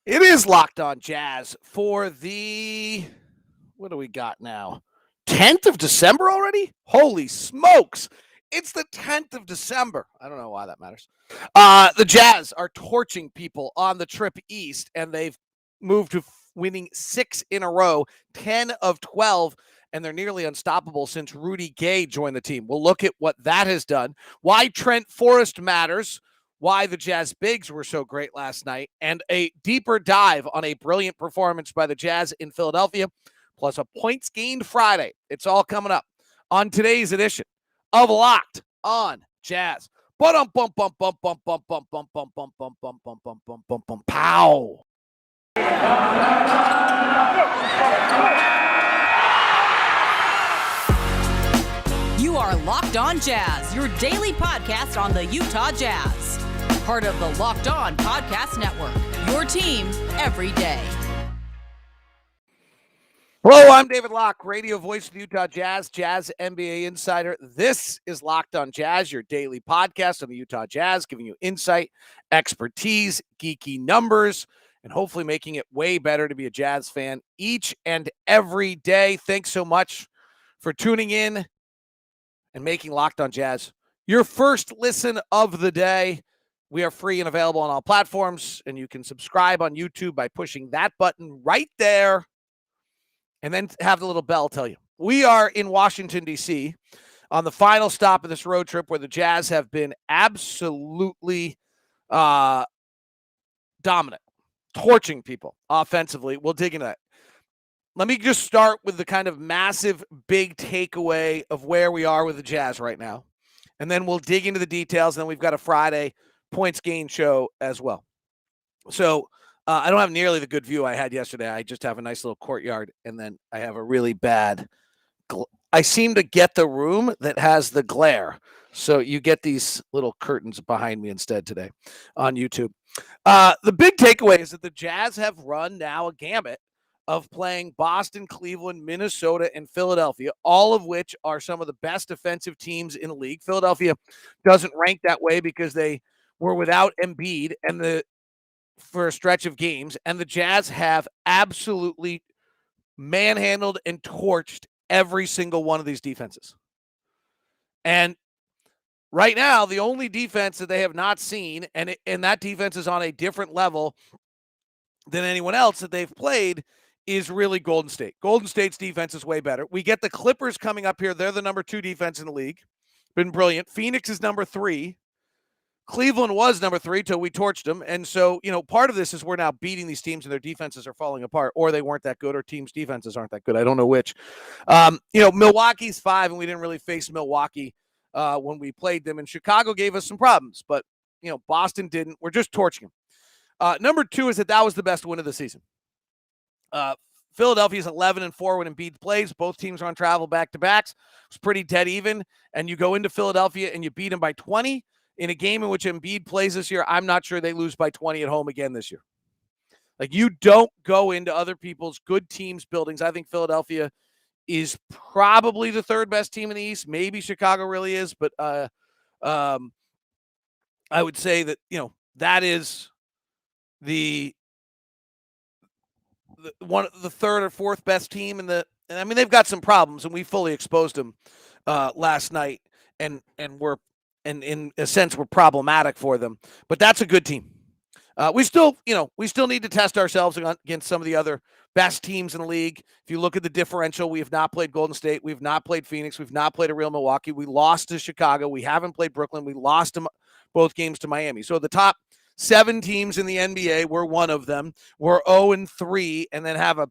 It is Locked On Jazz for the, what do we got now? 10th of December already? Holy smokes. It's the 10th of December. I don't know why that matters. The Jazz are torching people on the trip east, and they've moved to winning 6 in a row, 10 of 12, and they're nearly unstoppable since Rudy Gay joined the team. We'll look at what that has done, why Trent Forrest matters, why the Jazz Bigs were so great last night, and a deeper dive on a brilliant performance by the Jazz in Philadelphia, plus a points gained Friday. It's all coming up on today's edition of Locked On Jazz. Bum bum bum bum bum bum bum bum bum bum bum bum bum bum bum bum bum pow. You are Locked On Jazz, your daily podcast on the Utah Jazz. Part of the Locked On Podcast Network, your team every day. Hello, I'm David Locke, radio voice of the Utah Jazz, Jazz NBA insider. This is Locked On Jazz, your daily podcast on the Utah Jazz, giving you insight, expertise, geeky numbers, and hopefully making it way better to be a Jazz fan each and every day. Thanks so much for tuning in and making Locked On Jazz your first listen of the day. We are free and available on all platforms, and you can subscribe on YouTube by pushing that button right there. And then have the little bell tell you. We are in Washington, D.C. on the final stop of this road trip where the Jazz have been absolutely dominant, torching people offensively. We'll dig into that. Let me just start with the kind of massive, big takeaway of where we are with the Jazz right now. And then we'll dig into the details. And then we've got a Friday points gain show as well. So, I don't have nearly the good view I had yesterday. I just have a nice little courtyard, and then I have a really bad I seem to get the room that has the glare. So you get these little curtains behind me instead today on YouTube. The big takeaway is that the Jazz have run now a gamut of playing Boston, Cleveland, Minnesota, and Philadelphia, all of which are some of the best defensive teams in the league. Philadelphia doesn't rank that way because they were without Embiid and for a stretch of games, and the Jazz have absolutely manhandled and torched every single one of these defenses. And right now, the only defense that they have not seen, and that defense is on a different level than anyone else that they've played, is really Golden State. Golden State's defense is way better. We get the Clippers coming up here. They're the number 2 defense in the league. Been brilliant. Phoenix is number 3. Cleveland was number 3 till we torched them. And so, part of this is we're now beating these teams and their defenses are falling apart, or they weren't that good, or teams' defenses aren't that good. I don't know which. Milwaukee's 5, and we didn't really face Milwaukee when we played them. And Chicago gave us some problems, but, Boston didn't. We're just torching them. Number 2 is that was the best win of the season. Philadelphia's 11-4 when Embiid plays. Both teams are on travel back-to-backs. It's pretty dead even. And you go into Philadelphia and you beat them by 20. In a game in which Embiid plays this year, I'm not sure they lose by 20 at home again this year. Like, you don't go into other people's good teams' buildings. I think Philadelphia is probably the 3rd best team in the East. Maybe Chicago really is, but I would say that, that is the 3rd or 4th best team in the. And I mean, they've got some problems, and we fully exposed them last night, and in a sense, we're problematic for them. But that's a good team. We still need to test ourselves against some of the other best teams in the league. If you look at the differential, we have not played Golden State. We've not played Phoenix. We've not played a real Milwaukee. We lost to Chicago. We haven't played Brooklyn. We lost both games to Miami. So the top 7 teams in the NBA, we're one of them. We're 0-3 and then have a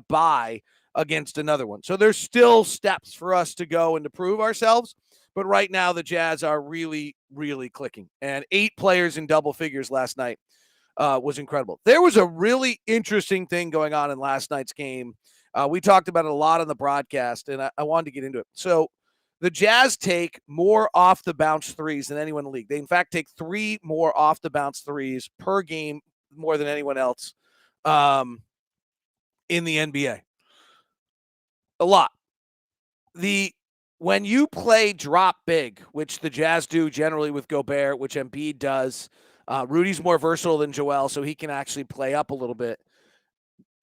bye against another one. So there's still steps for us to go and to prove ourselves. But right now, the Jazz are really, really clicking. And 8 players in double figures last night was incredible. There was a really interesting thing going on in last night's game. We talked about it a lot on the broadcast, and I wanted to get into it. So the Jazz take more off-the-bounce threes than anyone in the league. They, in fact, take 3 more off-the-bounce threes per game more than anyone else in the NBA. A lot. When you play drop big, which the Jazz do generally with Gobert, which Embiid does, Rudy's more versatile than Joel, so he can actually play up a little bit.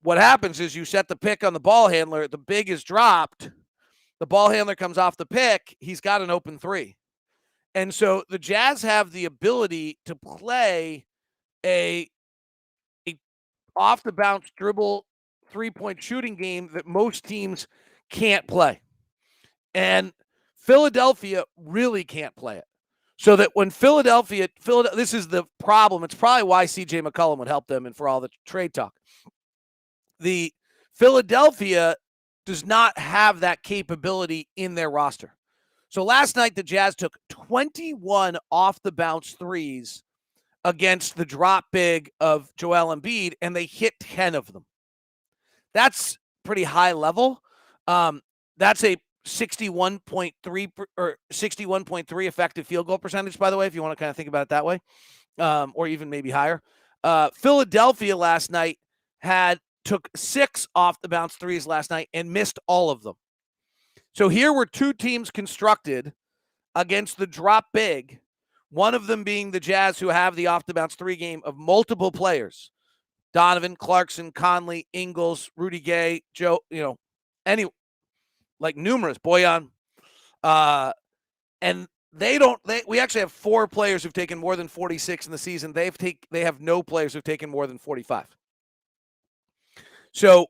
What happens is you set the pick on the ball handler. The big is dropped. The ball handler comes off the pick. He's got an open three. And so the Jazz have the ability to play a off-the-bounce dribble three-point shooting game that most teams can't play. And Philadelphia really can't play it. So that when Philadelphia, this is the problem. It's probably why C.J. McCollum would help them and for all the trade talk. The Philadelphia does not have that capability in their roster. So last night, the Jazz took 21 off-the-bounce threes against the drop big of Joel Embiid, and they hit 10 of them. That's pretty high level. That's a 61.3 or 61.3 effective field goal percentage, by the way, if you want to kind of think about it that way, or even maybe higher. Philadelphia last night took 6 off-the-bounce threes last night and missed all of them. So here were two teams constructed against the drop big, one of them being the Jazz, who have the off-the-bounce three game of multiple players. Donovan, Clarkson, Conley, Ingles, Rudy Gay, Joe, numerous, Boyan. And we actually have 4 players who've taken more than 46 in the season. They have no players who've taken more than 45. So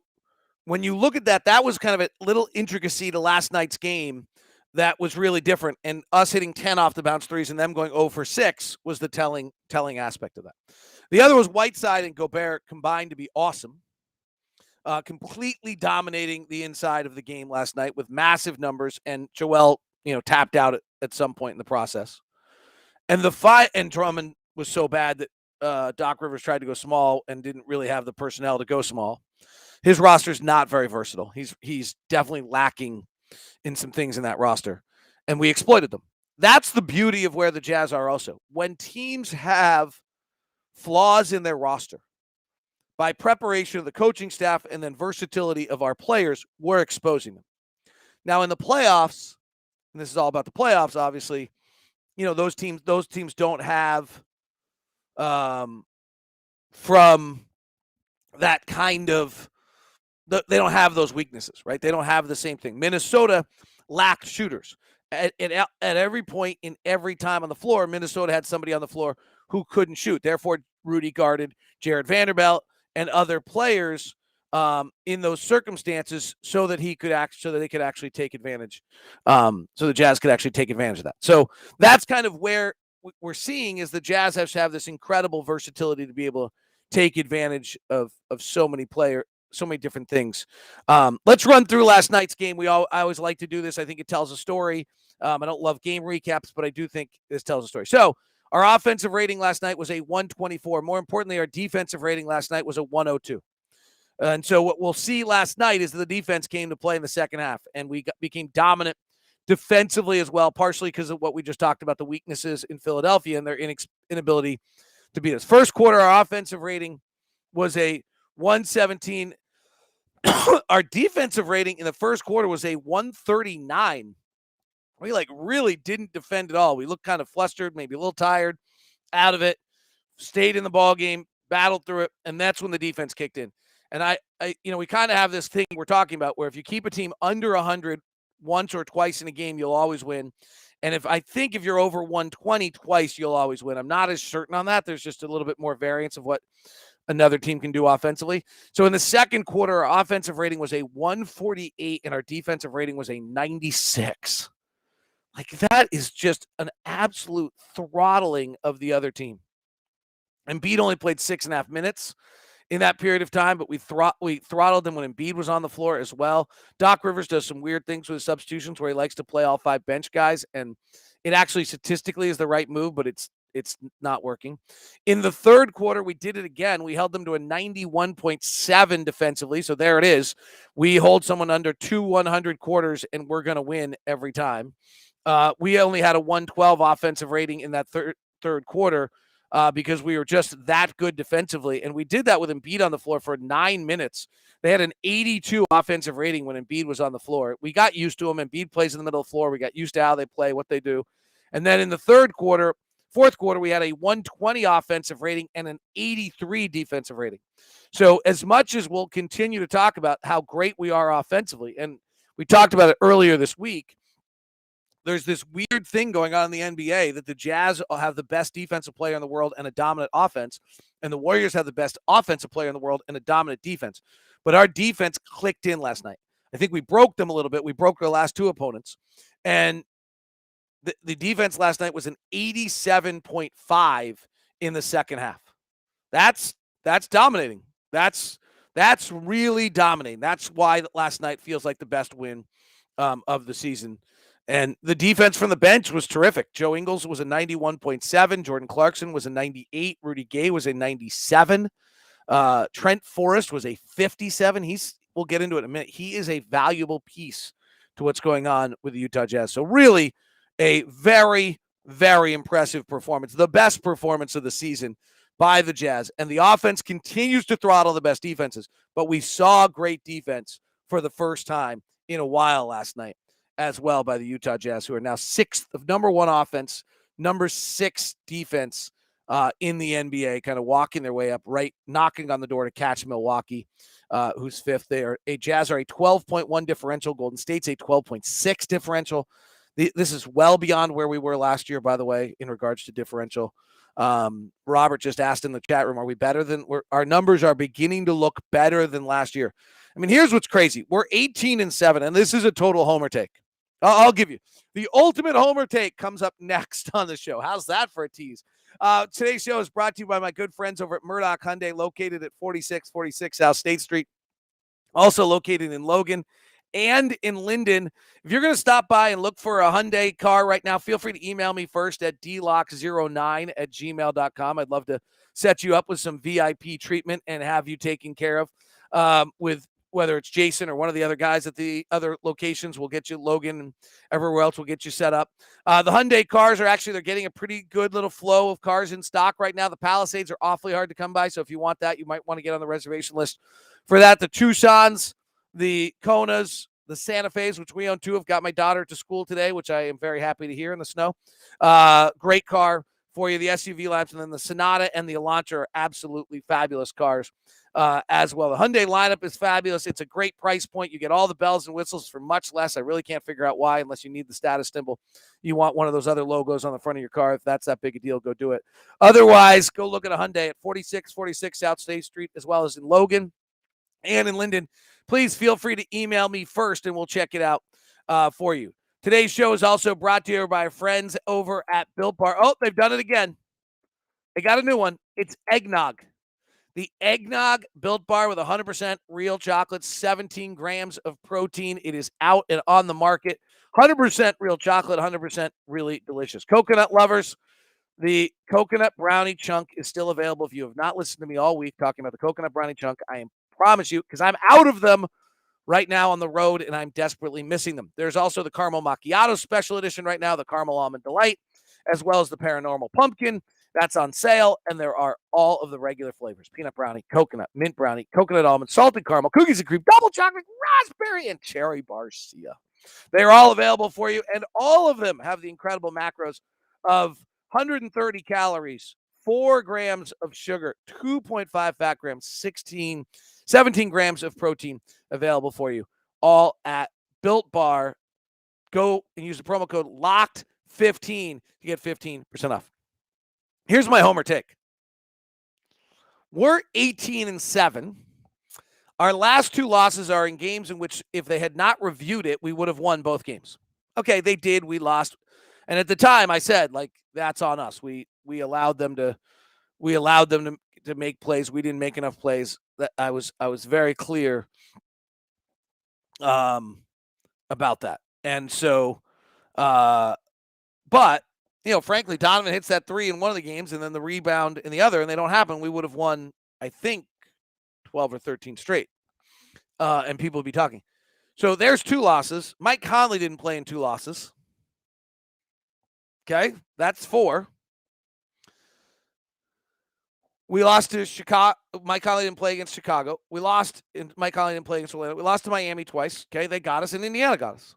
when you look at that, that was kind of a little intricacy to last night's game that was really different. And us hitting 10 off the bounce threes and them going 0 for 6 was the telling aspect of that. The other was Whiteside and Gobert combined to be awesome. Completely dominating the inside of the game last night with massive numbers, and Joel, tapped out at some point in the process. And and Drummond was so bad that Doc Rivers tried to go small and didn't really have the personnel to go small. His roster is not very versatile. He's definitely lacking in some things in that roster, and we exploited them. That's the beauty of where the Jazz are also. When teams have flaws in their roster, by preparation of the coaching staff and then versatility of our players, we're exposing them. Now in the playoffs, and this is all about the playoffs, obviously, those teams don't have from that kind of, they don't have those weaknesses, right? They don't have the same thing. Minnesota lacked shooters. At every point in every time on the floor, Minnesota had somebody on the floor who couldn't shoot. Therefore, Rudy guarded Jared Vanderbilt and other players in those circumstances so that they could actually take advantage. So the Jazz could actually take advantage of that. So that's kind of where we're seeing is the Jazz have this incredible versatility to be able to take advantage of so many different things. Let's run through last night's game. I always like to do this. I think it tells a story. I don't love game recaps, but I do think this tells a story. So our offensive rating last night was a 124. More importantly, our defensive rating last night was a 102. And so what we'll see last night is that the defense came to play in the second half, and we became dominant defensively as well, partially because of what we just talked about, the weaknesses in Philadelphia and their inability to beat us. First quarter, our offensive rating was a 117. Our defensive rating in the first quarter was a 139. We really didn't defend at all. We looked kind of flustered, maybe a little tired, out of it, stayed in the ball game, battled through it, and that's when the defense kicked in. And we kind of have this thing we're talking about where if you keep a team under 100 once or twice in a game, you'll always win. And if you're over 120 twice, you'll always win. I'm not as certain on that. There's just a little bit more variance of what another team can do offensively. So in the second quarter, our offensive rating was a 148 and our defensive rating was a 96. That is just an absolute throttling of the other team. Embiid only played 6.5 minutes in that period of time, but we throttled them when Embiid was on the floor as well. Doc Rivers does some weird things with his substitutions where he likes to play all 5 bench guys, and it actually statistically is the right move, but it's not working. In the third quarter, we did it again. We held them to a 91.7 defensively, so there it is. We hold someone under 100 quarters, and we're going to win every time. We only had a 112 offensive rating in that third quarter because we were just that good defensively. And we did that with Embiid on the floor for 9 minutes. They had an 82 offensive rating when Embiid was on the floor. We got used to him. Embiid plays in the middle of the floor. We got used to how they play, what they do. And then in the third quarter, Fourth quarter, we had a 120 offensive rating and an 83 defensive rating. So as much as we'll continue to talk about how great we are offensively, and we talked about it earlier this week, there's this weird thing going on in the NBA that the Jazz have the best defensive player in the world and a dominant offense, and the Warriors have the best offensive player in the world and a dominant defense. But our defense clicked in last night. I think we broke them a little bit. We broke our last two opponents. And the defense last night was an 87.5 in the second half. That's dominating. That's really dominating. That's why last night feels like the best win of the season. And the defense from the bench was terrific. Joe Ingles was a 91.7. Jordan Clarkson was a 98. Rudy Gay was a 97. Trent Forrest was a 57. We'll get into it in a minute. He is a valuable piece to what's going on with the Utah Jazz. So really a very, very impressive performance. The best performance of the season by the Jazz. And the offense continues to throttle the best defenses. But we saw great defense for the first time in a while last night as well by the Utah Jazz, who are now sixth of number one offense, number 6 defense in the NBA, kind of walking their way up, right, knocking on the door to catch Milwaukee, who's fifth. Jazz are a 12.1 differential. Golden State's a 12.6 differential. This is well beyond where we were last year, by the way, in regards to differential. Robert just asked in the chat room, are we better than our numbers are beginning to look better than last year? I mean, here's what's crazy. We're 18-7, and this is a total homer take. I'll give you the ultimate homer take comes up next on the show. How's that for a tease? Today's show is brought to you by my good friends over at Murdoch Hyundai, located at 4646 South State Street, also located in Logan and in Linden. If you're going to stop by and look for a Hyundai car right now, feel free to email me first at dlock09@gmail.com. I'd love to set you up with some VIP treatment and have you taken care of with whether it's Jason or one of the other guys at the other locations. We'll get you Logan and everywhere else. We'll get you set up. The Hyundai cars they're getting a pretty good little flow of cars in stock right now. The Palisades are awfully hard to come by. So if you want that, you might want to get on the reservation list for that. The Tucsons, the Konas, the Santa Fe's, which we own too, have got my daughter to school today, which I am very happy to hear in the snow. Great car for you. The SUV lineup, and then the Sonata and the Elantra are absolutely fabulous cars as well. The Hyundai lineup is fabulous. It's a great price point. You get all the bells and whistles for much less. I really can't figure out why, unless you need the status symbol. You want one of those other logos on the front of your car. If that's that big a deal, go do it. Otherwise, go look at a Hyundai at 4646 South State Street, as well as in Logan and in Linden. Please feel free to email me first, and we'll check it out for you. Today's show is also brought to you by our friends over at Built Bar. Oh, they've done it again. They got a new one. It's eggnog. The eggnog Built Bar with 100% real chocolate, 17 grams of protein. It is out and on the market. 100% real chocolate, 100% really delicious. Coconut lovers, the coconut brownie chunk is still available. If you have not listened to me all week talking about the coconut brownie chunk, I promise you, because I'm out of them right now on the road, and I'm desperately missing them. There's also the caramel macchiato special edition right now, the caramel almond delight, as well as the paranormal pumpkin. That's on sale, and there are all of the regular flavors: peanut brownie, coconut, mint brownie, coconut almond, salted caramel, cookies and cream, double chocolate, raspberry, and cherry barcia. They're all available for you, and all of them have the incredible macros of 130 calories, 4 grams of sugar, 2.5 fat grams, 17 grams of protein available for you, all at Built Bar. Go and use the promo code LOCKED15 to get 15% off. Here's my homer take. We're 18-7. Our last 2 losses are in games in which, if they had not reviewed it, we would have won both games. Okay, they did. We lost. And at the time, I said, that's on us. We allowed them to make plays. We didn't make enough plays. That I was very clear about that. And so, but frankly, Donovan hits that 3 in one of the games and then the rebound in the other, and they don't happen. We would have won, I think, 12 or 13 straight. And people would be talking. So there's 2 losses. Mike Conley didn't play in 2 losses. Okay, that's 4. We lost to Chicago. Mike Conley didn't play against Chicago. Mike Conley didn't play against Orlando. We lost to Miami twice. Okay, they got us, and Indiana got us.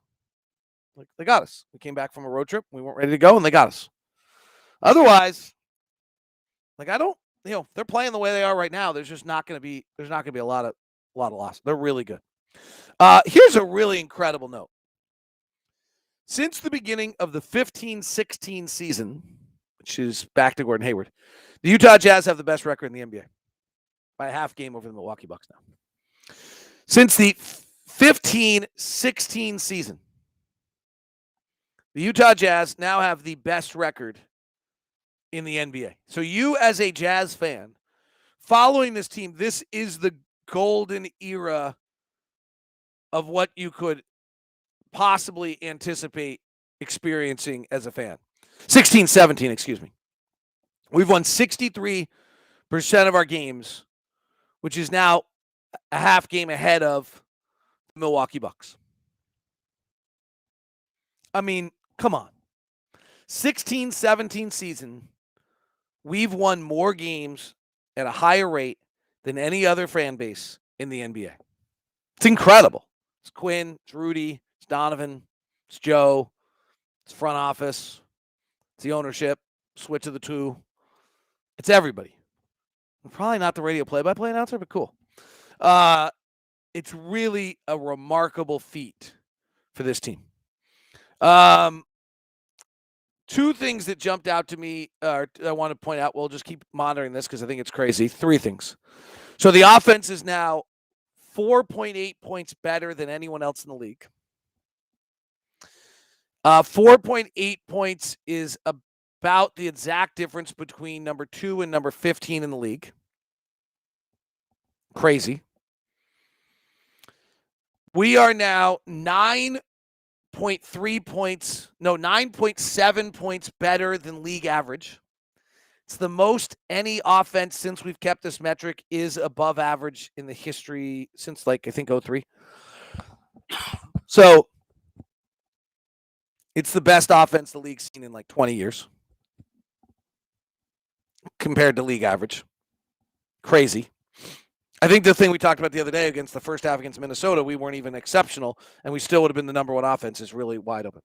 They got us. We came back from a road trip. We weren't ready to go, and they got us. Otherwise, like I don't, they're playing the way they are right now. There's just not going to be a lot of loss. They're really good. Here's a really incredible note. Since the beginning of the 15-16 season, which is back to Gordon Hayward, the Utah Jazz have the best record in the NBA by a half game over the Milwaukee Bucks now. Since the 15-16 season, the Utah Jazz now have the best record in the NBA. So you as a Jazz fan, following this team, this is the golden era of what you could possibly anticipate experiencing as a fan. 16-17, excuse me. We've won 63% of our games, which is now a half game ahead of the Milwaukee Bucks. I mean, come on. 16-17 season, we've won more games at a higher rate than any other fan base in the NBA. It's incredible. It's Quinn, it's Rudy, it's Donovan, it's Joe, it's front office, it's the ownership, switch of the two. It's everybody. I'm probably not the radio play-by-play announcer, but cool. It's really a remarkable feat for this team. Two things that jumped out to me, I want to point out. We'll just keep monitoring this because I think it's crazy. Three things. So the offense is now 4.8 points better than anyone else in the league. 4.8 points is about the exact difference between number 2 and number 15 in the league. Crazy. We are now 9.7 points better than league average. It's the most any offense since we've kept this metric is above average in the history since, I think 03. So it's the best offense the league's seen in 20 years compared to league average. Crazy. I think the thing we talked about the other day against the first half against Minnesota, we weren't even exceptional, and we still would have been the number one offense, is really wide open.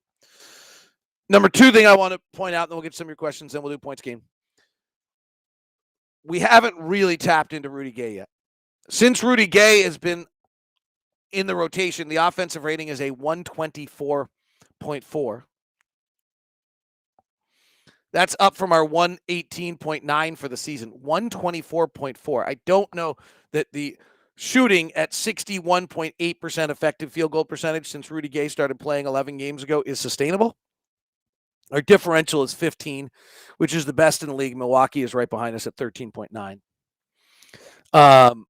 Number two thing I want to point out, and then we'll get some of your questions, then we'll do points game. We haven't really tapped into Rudy Gay yet. Since Rudy Gay has been in the rotation, the offensive rating is a 124.4. That's up from our 118.9 for the season. 124.4. I don't know that the shooting at 61.8% effective field goal percentage since Rudy Gay started playing 11 games ago is sustainable. Our differential is 15, which is the best in the league. Milwaukee is right behind us at 13.9. And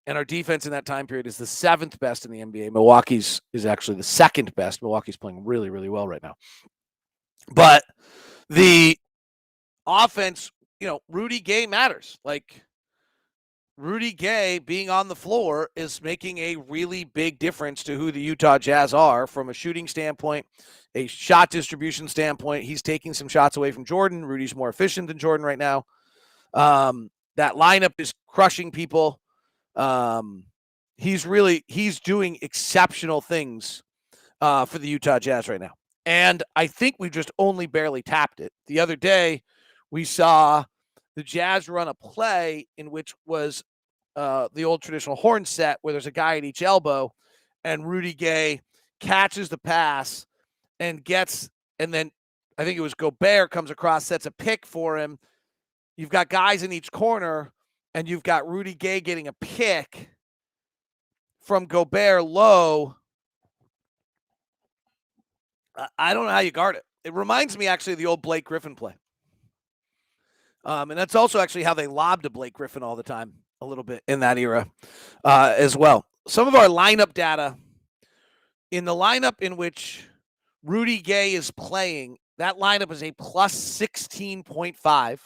our defense in that time period is the 7th best in the NBA. Milwaukee's is actually the 2nd best. Milwaukee's playing really, really well right now. But the offense, Rudy Gay matters. Rudy Gay being on the floor is making a really big difference to who the Utah Jazz are from a shooting standpoint, a shot distribution standpoint. He's taking some shots away from Jordan. Rudy's more efficient than Jordan right now. That lineup is crushing people. He's doing exceptional things for the Utah Jazz right now. And I think we just only barely tapped it. The other day, we saw the Jazz run a play in which was the old traditional horn set where there's a guy at each elbow, and Rudy Gay catches the pass and then I think it was Gobert comes across, sets a pick for him. You've got guys in each corner, and you've got Rudy Gay getting a pick from Gobert low. I don't know how you guard it. It reminds me actually of the old Blake Griffin play. And that's also actually how they lobbed to Blake Griffin all the time, a little bit in that era as well. Some of our lineup data, in the lineup in which Rudy Gay is playing, that lineup is a plus 16.5.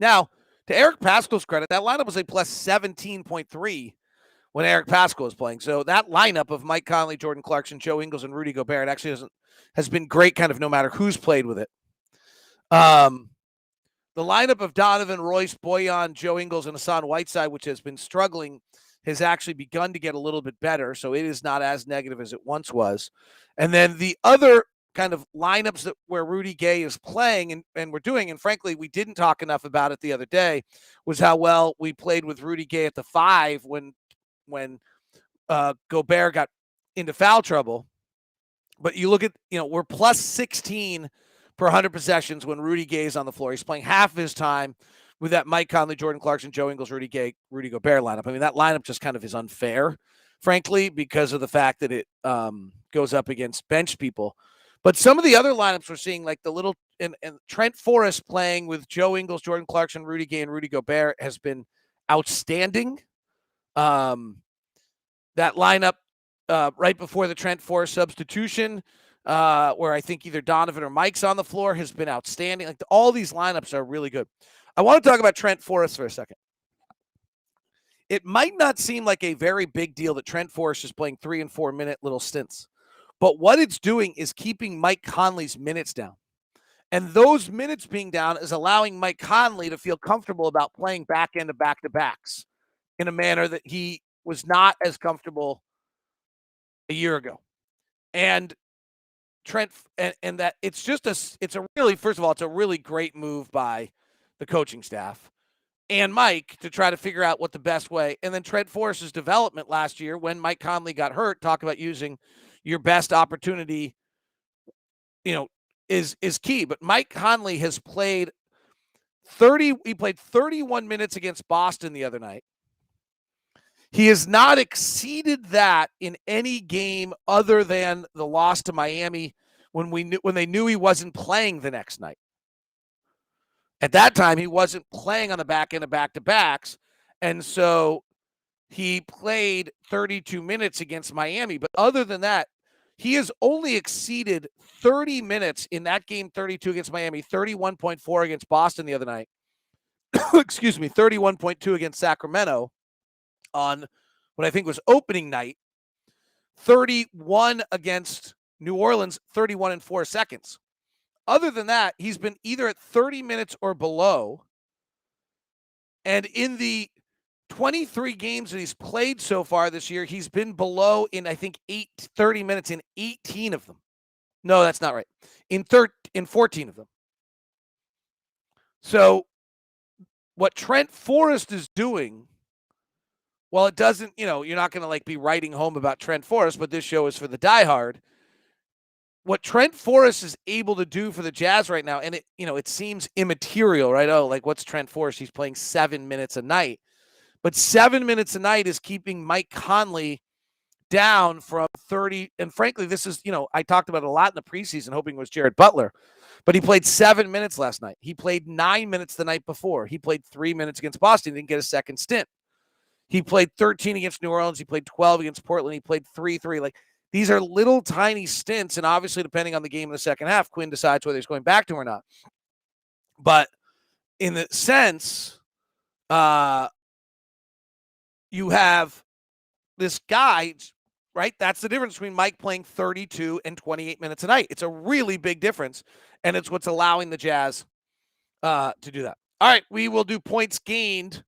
Now, to Eric Paschal's credit, that lineup was a plus 17.3 when Eric Paschal was playing. So that lineup of Mike Conley, Jordan Clarkson, Joe Ingles, and Rudy Gobert actually has been great kind of no matter who's played with it. The lineup of Donovan, Royce, Boyan, Joe Ingles, and Hassan Whiteside, which has been struggling, has actually begun to get a little bit better. So it is not as negative as it once was. And then the other kind of lineups where Rudy Gay is playing and we're doing, and frankly, we didn't talk enough about it the other day, was how well we played with Rudy Gay at the 5 when Gobert got into foul trouble. But you look at, we're plus 16 per 100 possessions when Rudy Gay is on the floor. He's playing half of his time with that Mike Conley, Jordan Clarkson, Joe Ingles, Rudy Gay, Rudy Gobert lineup. I mean, that lineup just kind of is unfair, frankly, because of the fact that it goes up against bench people. But some of the other lineups we're seeing, like the little and Trent Forrest playing with Joe Ingles, Jordan Clarkson, Rudy Gay, and Rudy Gobert has been outstanding. That lineup right before the Trent Forrest substitution, where I think either Donovan or Mike's on the floor, has been outstanding. Like all these lineups are really good. I want to talk about Trent Forrest for a second. It might not seem like a very big deal that Trent Forrest is playing 3 and 4 minute little stints, but what it's doing is keeping Mike Conley's minutes down. And those minutes being down is allowing Mike Conley to feel comfortable about playing back end of back-to-backs in a manner that he was not as comfortable a year ago. And Trent, and that it's a really great move by the coaching staff and Mike to try to figure out what the best way. And then Trent Forrest's development last year when Mike Conley got hurt, talk about using your best opportunity, is key. But Mike Conley has played 31 minutes against Boston the other night. He has not exceeded that in any game other than the loss to Miami when they knew he wasn't playing the next night. At that time, he wasn't playing on the back end of back-to-backs, and so he played 32 minutes against Miami. But other than that, he has only exceeded 30 minutes in that game, 32 against Miami, 31.4 against Boston the other night. 31.2 against Sacramento on what I think was opening night, 31 against New Orleans, 31 and 4 seconds. Other than that, he's been either at 30 minutes or below. And in the 23 games that he's played so far this year, he's been below in, I think, 30 minutes in 18 of them. No, that's not right. In 14 of them. So what Trent Forrest is doing, well, it doesn't, you're not going to be writing home about Trent Forrest, but this show is for the diehard. What Trent Forrest is able to do for the Jazz right now, and it seems immaterial, right? Oh, what's Trent Forrest? He's playing 7 minutes a night. But 7 minutes a night is keeping Mike Conley down from 30. And frankly, this is, I talked about it a lot in the preseason, hoping it was Jared Butler. But he played 7 minutes last night. He played 9 minutes the night before. He played 3 minutes against Boston. He didn't get a second stint. He played 13 against New Orleans. He played 12 against Portland. He played 3-3. These are little tiny stints, and obviously, depending on the game in the second half, Quinn decides whether he's going back to him or not. But in the sense, you have this guy, right? That's the difference between Mike playing 32 and 28 minutes a night. It's a really big difference, and it's what's allowing the Jazz to do that. All right, we will do points gained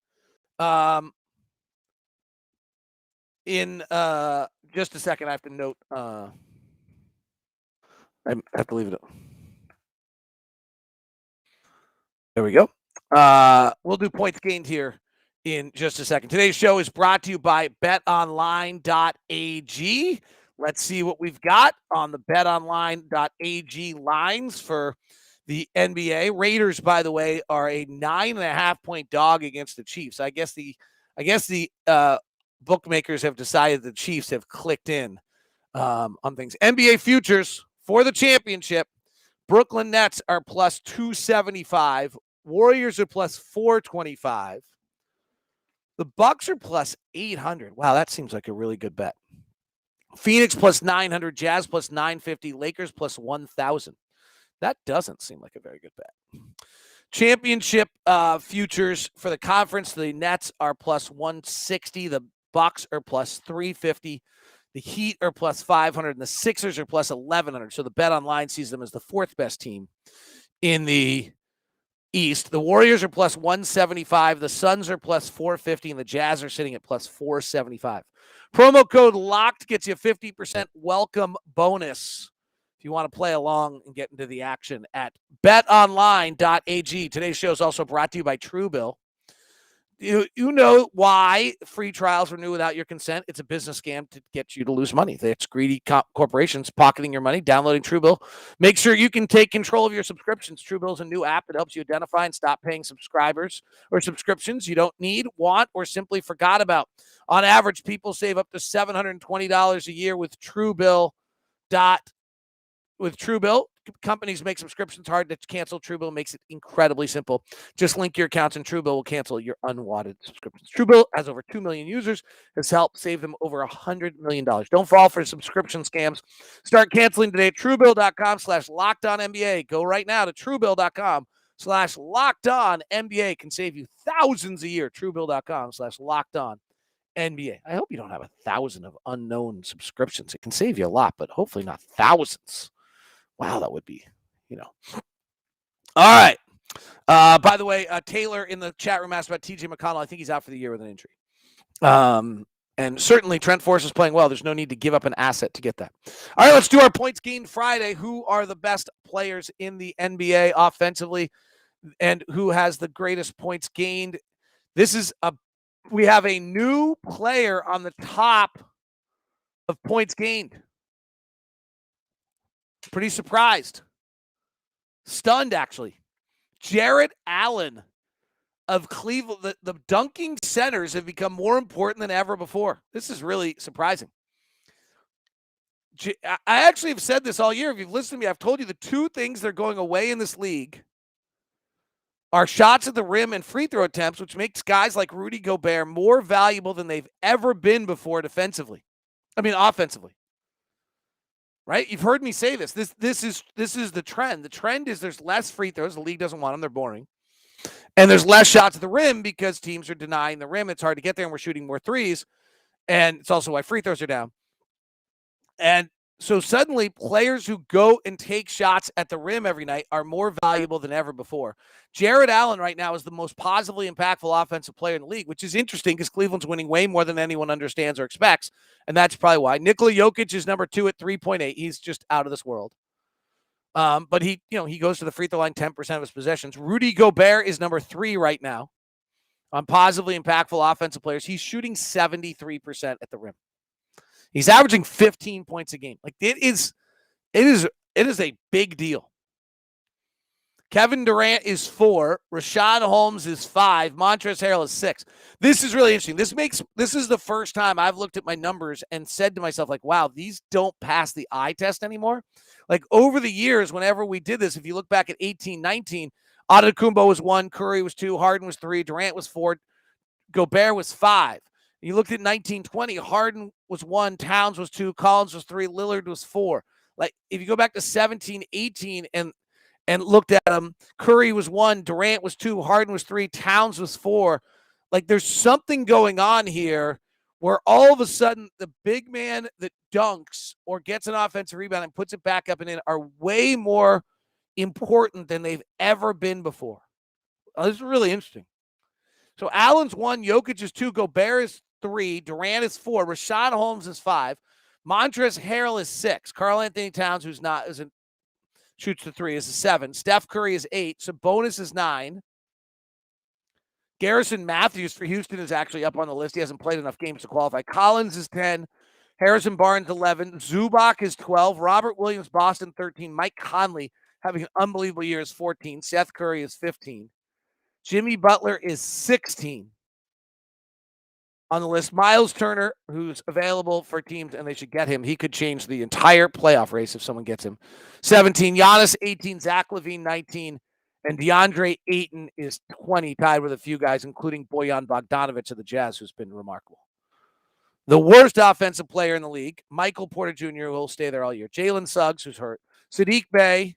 in just a second. I have to note. I have to leave it up. There we go. We'll do points gained here in just a second. Today's show is brought to you by betonline.ag. Let's see what we've got on the betonline.ag lines for the NBA. Raiders, by the way, are a 9.5-point dog against the Chiefs. I guess the bookmakers have decided the Chiefs have clicked in on things. NBA futures for the championship. Brooklyn Nets are plus 275. Warriors are plus 425. The Bucks are plus 800. Wow, that seems like a really good bet. Phoenix plus 900. Jazz plus 950. Lakers plus 1,000. That doesn't seem like a very good bet. Championship futures for the conference. The Nets are plus 160. The Bucks are plus 350. The Heat are plus 500. And the Sixers are plus 1,100. So the bet online sees them as the fourth best team in the East. The Warriors are plus 175. The Suns are plus 450. And the Jazz are sitting at plus 475. Promo code LOCKED gets you 50% welcome bonus. If if you want to play along and get into the action at betonline.ag. Today's show is also brought to you by Truebill. You know why free trials renew without your consent. It's a business scam to get you to lose money. It's greedy corporations pocketing your money. Downloading Truebill. Make sure you can take control of your subscriptions. Truebill is a new app that helps you identify and stop paying subscribers or subscriptions you don't need, want, or simply forgot about. On average, people save up to $720 a year with Truebill. With Truebill, companies make subscriptions hard to cancel. Truebill makes it incredibly simple. Just link your accounts and Truebill will cancel your unwanted subscriptions. Truebill has over 2 million users. Has helped save them over $100 million. Don't fall for subscription scams. Start canceling today at Truebill.com/LockedOnNBA. Go right now to Truebill.com/LockedOnNBA. Can save you thousands a year. Truebill.com/LockedOnNBA. I hope you don't have 1,000 of unknown subscriptions. It can save you a lot, but hopefully not thousands. Wow, that would be, All right. By the way, Taylor in the chat room asked about TJ McConnell. I think he's out for the year with an injury. And certainly Trent Forrest is playing well. There's no need to give up an asset to get that. All right, let's do our points gained Friday. Who are the best players in the NBA offensively and who has the greatest points gained? We have a new player on the top of points gained. Pretty surprised. Stunned, actually. Jarrett Allen of Cleveland. The dunking centers have become more important than ever before. This is really surprising. I actually have said this all year. If you've listened to me, I've told you the two things that are going away in this league are shots at the rim and free throw attempts, which makes guys like Rudy Gobert more valuable than they've ever been before offensively. Right? You've heard me say this. This is the trend. The trend is there's less free throws. The league doesn't want them. They're boring. And there's less shots at the rim because teams are denying the rim. It's hard to get there, and we're shooting more threes. And it's also why free throws are down. And so suddenly players who go and take shots at the rim every night are more valuable than ever before. Jarrett Allen right now is the most positively impactful offensive player in the league, which is interesting because Cleveland's winning way more than anyone understands or expects. And that's probably why. Nikola Jokic is number 2 at 3.8. He's just out of this world. But he goes to the free throw line 10% of his possessions. Rudy Gobert is number 3 right now on positively impactful offensive players. He's shooting 73% at the rim. He's averaging 15 points a game. Like it is a big deal. Kevin Durant is 4. Rashawn Holmes is 5. Montrezl Harrell is 6. This is really interesting. This is the first time I've looked at my numbers and said to myself, like, wow, these don't pass the eye test anymore. Like over the years, whenever we did this, if you look back at 18-19, Antetokounmpo was 1, Curry was 2, Harden was 3, Durant was 4, Gobert was 5. You looked at 19-20, Harden was 1, Towns was 2, Collins was 3, Lillard was 4. Like if you go back to 17-18 and looked at them, Curry was 1, Durant was 2, Harden was 3, Towns was 4. Like there's something going on here where all of a sudden the big man that dunks or gets an offensive rebound and puts it back up and in are way more important than they've ever been before. This is really interesting. So Allen's 1, Jokic is 2, Gobert is 3, Durant is 4, Rashawn Holmes is 5, Montrezl Harrell is 6, Karl Anthony Towns, shoots the 3, is a 7, Steph Curry is 8, Sabonis is 9, Garrison Matthews for Houston is actually up on the list. He hasn't played enough games to qualify. Collins is 10, Harrison Barnes 11, Zubac is 12, Robert Williams, Boston 13, Mike Conley having an unbelievable year is 14, Seth Curry is 15. Jimmy Butler is 16 on the list. Miles Turner, who's available for teams, and they should get him. He could change the entire playoff race if someone gets him. 17. Giannis, 18. Zach LaVine, 19. And DeAndre Ayton is 20, tied with a few guys, including Bojan Bogdanovic of the Jazz, who's been remarkable. The worst offensive player in the league, Michael Porter Jr., who will stay there all year. Jalen Suggs, who's hurt. Sadiq Bey,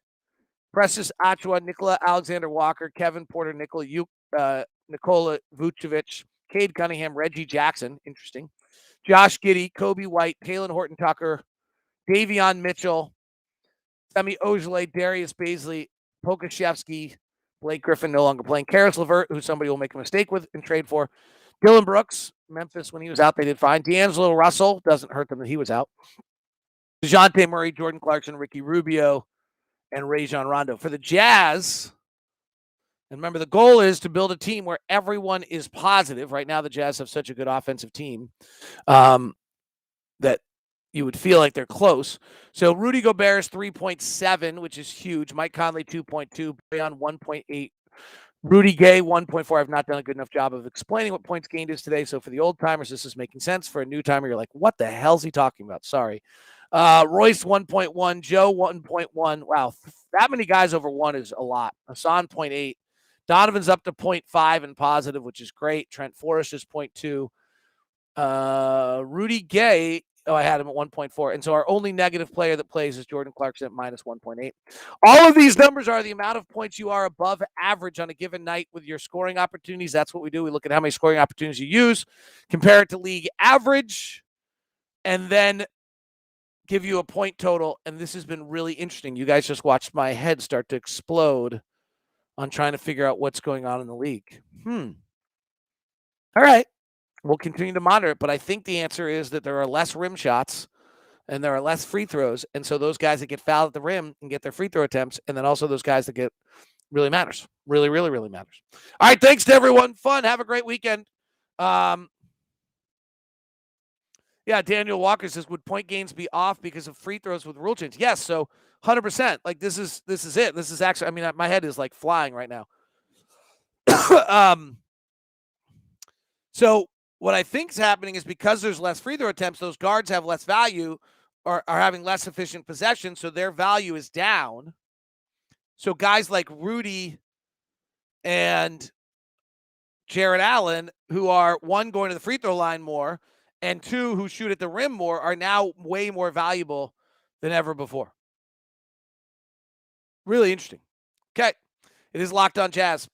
Precious Achiuwa, Nikola Alexander Walker, Kevin Porter, Nikola Vucevic, Cade Cunningham, Reggie Jackson, interesting. Josh Giddey, Kobe White, Talen Horton-Tucker, Davion Mitchell, Semi Ojeleye, Darius Baisley, Pokashevsky, Blake Griffin no longer playing. Karis LeVert, who somebody will make a mistake with and trade for. Dylan Brooks, Memphis, when he was out, they did fine. D'Angelo Russell, doesn't hurt them that he was out. DeJounte Murray, Jordan Clarkson, Ricky Rubio, and Rajon Rondo. For the Jazz, and remember, the goal is to build a team where everyone is positive. Right now, the Jazz have such a good offensive team that you would feel like they're close. So Rudy Gobert is 3.7, which is huge. Mike Conley, 2.2. Bojan, 1.8. Rudy Gay, 1.4. I've not done a good enough job of explaining what points gained is today. So for the old timers, this is making sense. For a new timer, you're like, what the hell's he talking about? Sorry. Royce, 1.1. Joe, 1.1. Wow. That many guys over 1 is a lot. Hassan, 0.8. Donovan's up to 0.5 and positive, which is great. Trent Forrest is 0.2. Rudy Gay, I had him at 1.4. And so our only negative player that plays is Jordan Clarkson at minus 1.8. All of these numbers are the amount of points you are above average on a given night with your scoring opportunities. That's what we do. We look at how many scoring opportunities you use, compare it to league average, and then give you a point total. And this has been really interesting. You guys just watched my head start to explode on trying to figure out what's going on in the league. All right. We'll continue to monitor it, but I think the answer is that there are less rim shots and there are less free throws. And so those guys that get fouled at the rim and get their free throw attempts, and then also those guys that get really matters. Really, really, really matters. All right. Thanks to everyone. Fun. Have a great weekend. Yeah, Daniel Walker says, would point gains be off because of free throws with rule change? Yes. So 100%. Like this is it. This is actually, I mean, my head is like flying right now. So what I think is happening is because there's less free throw attempts, those guards have less value or are having less efficient possession. So their value is down. So guys like Rudy and Jared Allen, who are 1, going to the free throw line more, and 2, who shoot at the rim more, are now way more valuable than ever before. Really interesting. Okay. It is Locked On Jazz.